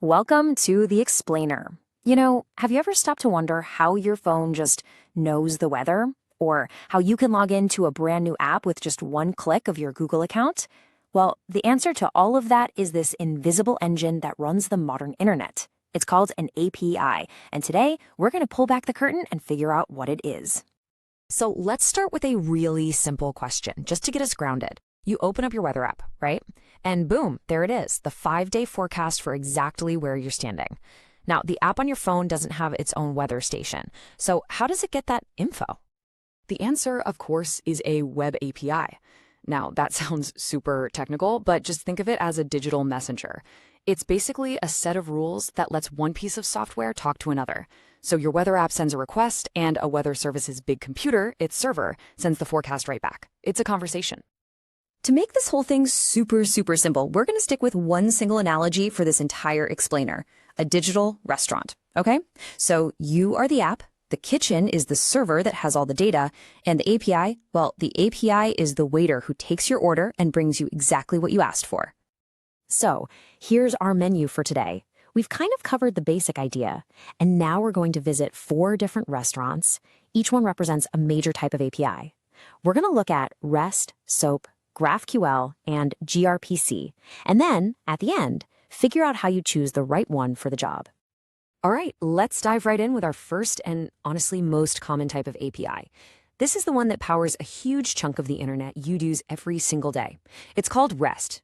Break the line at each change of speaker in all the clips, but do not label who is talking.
Welcome to the Explainer. Have you ever stopped to wonder how your phone just knows the weather? Or how you can log into a brand new app with just one click of your Google account? Well, the answer to all of that is this invisible engine that runs the modern internet. It's called an API, and today we're going to pull back the curtain and figure out what it is.
So let's start with a really simple question, just to get us grounded. You open up your weather app, right? And boom, there it is, the 5-day forecast for exactly where you're standing. Now, the app on your phone doesn't have its own weather station. So how does it get that info?
The answer, of course, is a web API. Now, that sounds super technical, but just think of it as a digital messenger. It's basically a set of rules that lets one piece of software talk to another. So your weather app sends a request, and a weather service's big computer, its server, sends the forecast right back. It's a conversation.
To make this whole thing super simple, we're going to stick with one single analogy for this entire explainer: a digital restaurant, okay? So you are the app, the kitchen is the server that has all the data, and the API, well, the API is the waiter who takes your order and brings you exactly what you asked for. So here's our menu for today. We've kind of covered the basic idea, and now we're going to visit 4 different restaurants. Each one represents a major type of API. We're going to look at REST, SOAP, GraphQL, and gRPC, and then, at the end, figure out how you choose the right one for the job.
All right, let's dive right in with our first and honestly most common type of API. This is the one that powers a huge chunk of the internet you'd use every single day. It's called REST.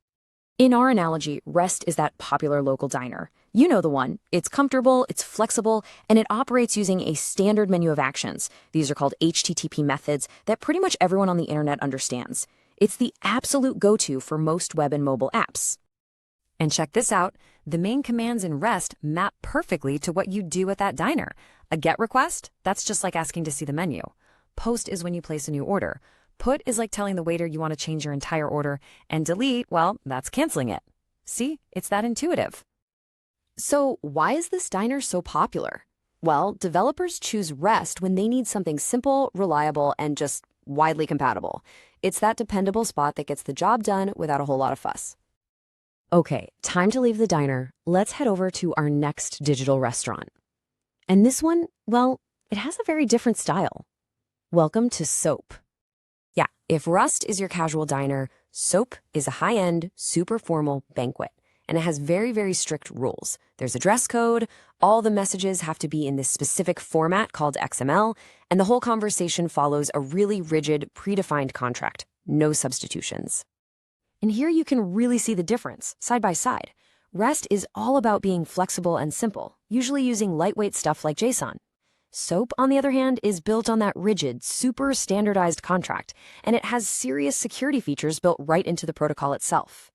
In our analogy, REST is that popular local diner. You know the one. It's comfortable, it's flexible, and it operates using a standard menu of actions. These are called HTTP methods that pretty much everyone on the internet understands. It's the absolute go-to for most web and mobile apps. And check this out. The main commands in REST map perfectly to what you do at that diner. A GET request? That's just like asking to see the menu. POST is when you place a new order. PUT is like telling the waiter you want to change your entire order. And delete, well, that's canceling it. See? It's that intuitive. So why is this diner so popular? Well, developers choose REST when they need something simple, reliable, and just widely compatible. It's that dependable spot that gets the job done without a whole lot of fuss. Okay, time to leave the diner. Let's head over to our next digital restaurant. And this one, well, it has a very different style. Welcome to SOAP. Yeah, if REST is your casual diner, SOAP is a high-end, super formal banquet. And it has very strict rules. There's a dress code, all the messages have to be in this specific format called XML, and the whole conversation follows a really rigid, predefined contract. No substitutions. And here you can really see the difference, side by side. REST is all about being flexible and simple, usually using lightweight stuff like JSON. SOAP, on the other hand, is built on that rigid, super standardized contract, and it has serious security features built right into the protocol itself.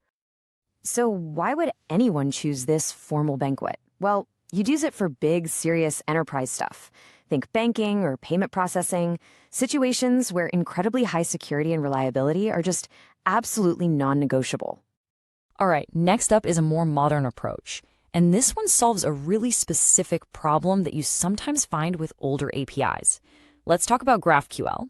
So why would anyone choose this formal banquet? Well, you'd use it for big, serious enterprise stuff. Think banking or payment processing, situations where incredibly high security and reliability are just absolutely non-negotiable. All right, next up is a more modern approach. And this one solves a really specific problem that you sometimes find with older APIs. Let's talk about GraphQL.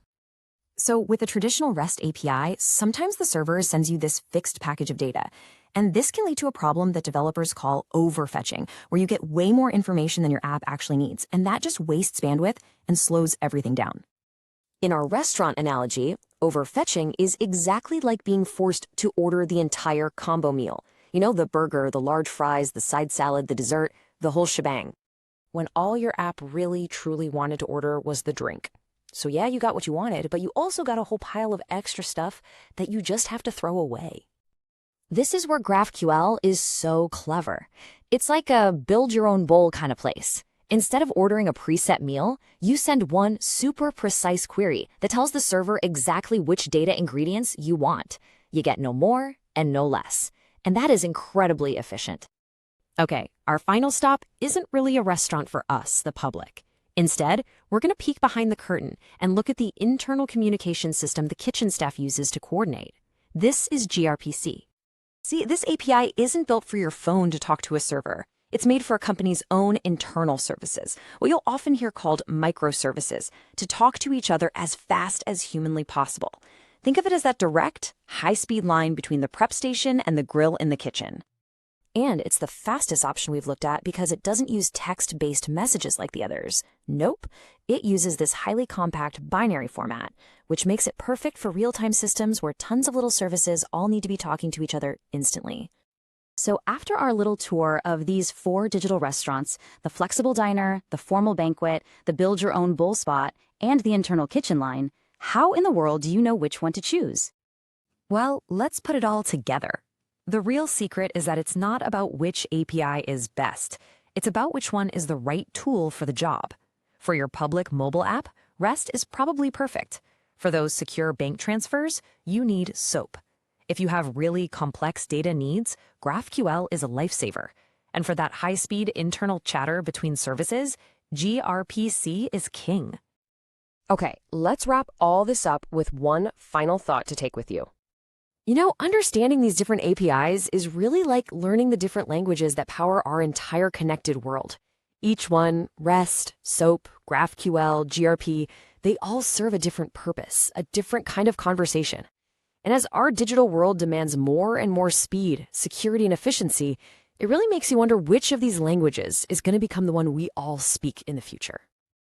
So with a traditional REST API, sometimes the server sends you this fixed package of data. And this can lead to a problem that developers call overfetching, where you get way more information than your app actually needs, and that just wastes bandwidth and slows everything down. In our restaurant analogy, overfetching is exactly like being forced to order the entire combo meal. You know, the burger, the large fries, the side salad, the dessert, the whole shebang. When all your app really, truly wanted to order was the drink. So yeah, you got what you wanted, but you also got a whole pile of extra stuff that you just have to throw away. This is where GraphQL is so clever. It's like a build-your-own-bowl kind of place. Instead of ordering a preset meal, you send one super precise query that tells the server exactly which data ingredients you want. You get no more and no less. And that is incredibly efficient. Okay, our final stop isn't really a restaurant for us, the public. Instead, we're going to peek behind the curtain and look at the internal communication system the kitchen staff uses to coordinate. This is gRPC. See, this API isn't built for your phone to talk to a server. It's made for a company's own internal services, what you'll often hear called microservices, to talk to each other as fast as humanly possible. Think of it as that direct, high-speed line between the prep station and the grill in the kitchen. And it's the fastest option we've looked at because it doesn't use text-based messages like the others. Nope, it uses this highly compact binary format, which makes it perfect for real-time systems where tons of little services all need to be talking to each other instantly. So after our little tour of these 4 digital restaurants, the flexible diner, the formal banquet, the build-your-own bowl spot, and the internal kitchen line, how in the world do you know which one to choose? Well, let's put it all together. The real secret is that it's not about which API is best. It's about which one is the right tool for the job. For your public mobile app, REST is probably perfect. For those secure bank transfers, you need SOAP. If you have really complex data needs, GraphQL is a lifesaver. And for that high-speed internal chatter between services, gRPC is king.
Okay, let's wrap all this up with one final thought to take with you. You know, understanding these different APIs is really like learning the different languages that power our entire connected world. Each one, REST, SOAP, GraphQL, gRPC, they all serve a different purpose, a different kind of conversation. And as our digital world demands more and more speed, security, and efficiency, it really makes you wonder which of these languages is going to become the one we all speak in the future.